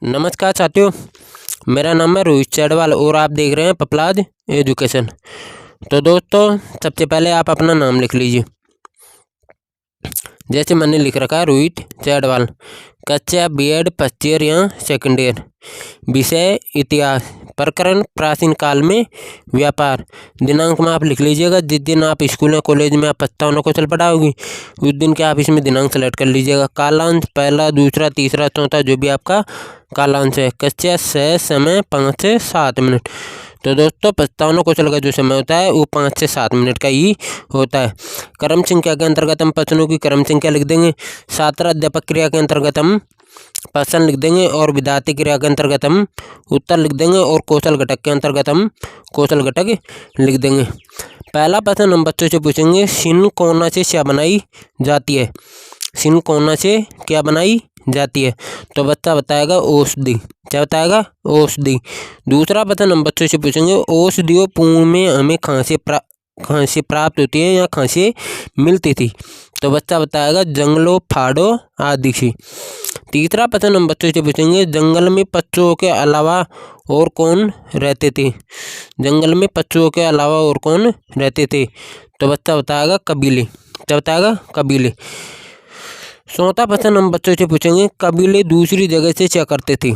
नमस्कार साथियों, मेरा नाम है रोहित चैडवाल और आप देख रहे हैं पपलाज एजुकेशन। तो दोस्तों, सबसे पहले आप अपना नाम लिख लीजिए। जैसे मैंने लिख रखा है रोहित चैडवाल, कक्षा बीएड फर्स्ट ईयर या सेकेंड ईयर, विषय इतिहास, प्रकरण प्राचीन काल में व्यापार। दिनांक में आप लिख लीजिएगा, जिस दिन आप स्कूल या कॉलेज में आप प्रस्तावना कौशल पढ़ाओगी उस दिन के आप इसमें दिनांक सेलेक्ट कर लीजिएगा। कालांश पहला, दूसरा, तीसरा, चौथा, जो भी आपका कालांश है। कक्षा से समय 5 से 7 मिनट। तो दोस्तों, प्रस्तावना कौशल का जो समय होता है वो 5 से 7 मिनट का ही होता है। क्रम संख्या के अंतर्गत हम प्रश्नों की क्रम संख्या लिख देंगे। छात्र अध्यापक क्रिया के अंतर्गत हम प्रश्न लिख देंगे और विद्यार्थी क्रिया के अंतर्गत हम उत्तर लिख देंगे और कौशल घटक के अंतर्गत हम कौशल घटक लिख देंगे। पहला प्रश्न हम बच्चों से पूछेंगे, सिनकोना से क्या बनाई जाती है? सिनकोना से क्या बनाई जाती है? तो बच्चा बताएगा औषधि। क्या बताएगा? औषधि। दूसरा प्रश्न हम बच्चों से पूछेंगे, औषधियों पूर्व में हमें खांसी प्राप्त होती है या खांसी मिलती थी? तो बच्चा बताएगा जंगलों, पहाड़ों आदि से। तीसरा प्रश्न हम बच्चों से पूछेंगे, जंगल में पक्षियों के अलावा और कौन रहते थे? जंगल में पक्षियों के अलावा और कौन रहते थे? तो बच्चा बताएगा कबीले। क्या बताएगा? कबीले। चौथा प्रश्न हम बच्चों से पूछेंगे, कबीले दूसरी जगह से क्या करते थे?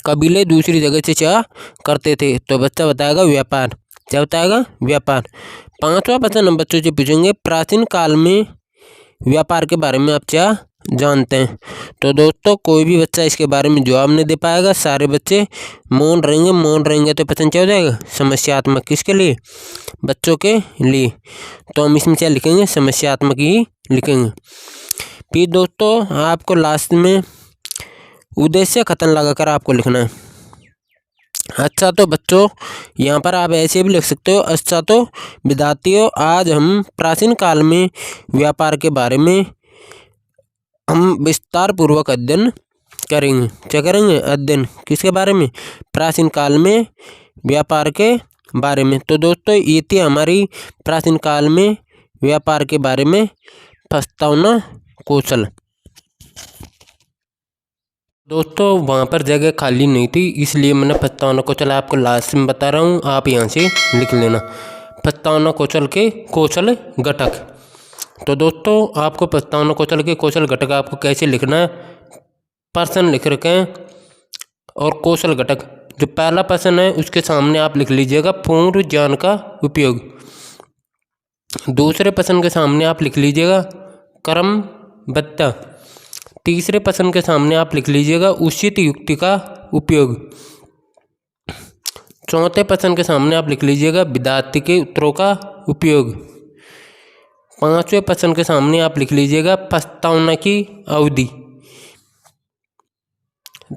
कबीले दूसरी जगह से क्या करते थे? तो बच्चा बताएगा व्यापार। क्या बताएगा? व्यापार। पांचवा प्रश्न हम बच्चों से पूछेंगे, प्राचीन काल में व्यापार के बारे में आप क्या जानते हैं? तो दोस्तों, कोई भी बच्चा इसके बारे में जवाब नहीं दे पाएगा। सारे बच्चे मौन रहेंगे। मौन रहेंगे तो प्रश्न क्या हो जाएगा? समस्यात्मक। किसके लिए? बच्चों के लिए। तो हम इसमें क्या लिखेंगे? समस्यात्मक ही लिखेंगे। फिर दोस्तों, आपको लास्ट में उद्देश्य कथन लगाकर आपको लिखना है। अच्छा तो बच्चों, यहाँ पर आप ऐसे भी लिख सकते हो, अच्छा तो विद्यार्थियों, आज हम प्राचीन काल में व्यापार के बारे में हम विस्तार पूर्वक अध्ययन करेंगे। क्या करेंगे? अध्ययन। किसके बारे में? प्राचीन काल में व्यापार के बारे में। तो दोस्तों, ये थी हमारी प्राचीन काल में व्यापार के बारे में प्रस्तावना कौशल। दोस्तों, वहाँ पर जगह खाली नहीं थी, इसलिए मैंने प्रस्तावना कौशल आपको लास्ट में बता रहा हूँ, आप यहाँ से लिख लेना। प्रस्तावना कौशल के कौशल घटक। तो दोस्तों, आपको प्रस्तावना कौशल के कौशल घटक आपको कैसे लिखना है? प्रश्न लिख रखे हैं और कौशल घटक। जो पहला प्रश्न है उसके सामने आप लिख लीजिएगा पूर्व ज्ञान का उपयोग। दूसरे प्रश्न के सामने आप लिख लीजिएगा क्रमबद्धता। तीसरे प्रश्न के सामने आप लिख लीजिएगा उचित युक्ति का उपयोग। चौथे प्रश्न के सामने आप लिख लीजिएगा विद्यार्थी के उत्तरों का उपयोग। पांचवें प्रश्न के सामने आप लिख लीजिएगा प्रस्तावना की अवधि।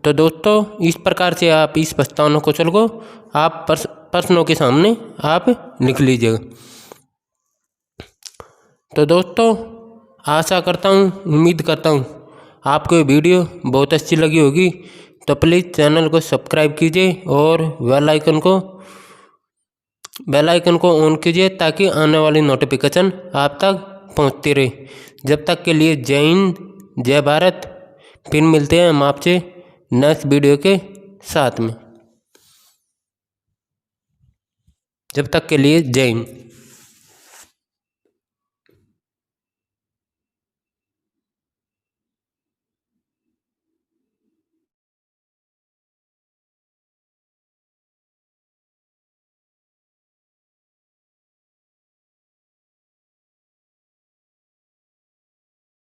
तो दोस्तों, इस प्रकार से आप इस प्रस्तावना कौशल को आप प्रश्नों के सामने आप लिख लीजिएगा। तो दोस्तों, आशा करता हूँ, उम्मीद करता हूँ आपको ये वीडियो बहुत अच्छी लगी होगी। तो प्लीज़ चैनल को सब्सक्राइब कीजिए और बेल आइकन को ऑन कीजिए ताकि आने वाली नोटिफिकेशन आप तक पहुंचती रहे। जब तक के लिए जय हिंद, जय भारत। फिर मिलते हैं हम आपसे नेक्स्ट वीडियो के साथ में। जब तक के लिए जय हिंद।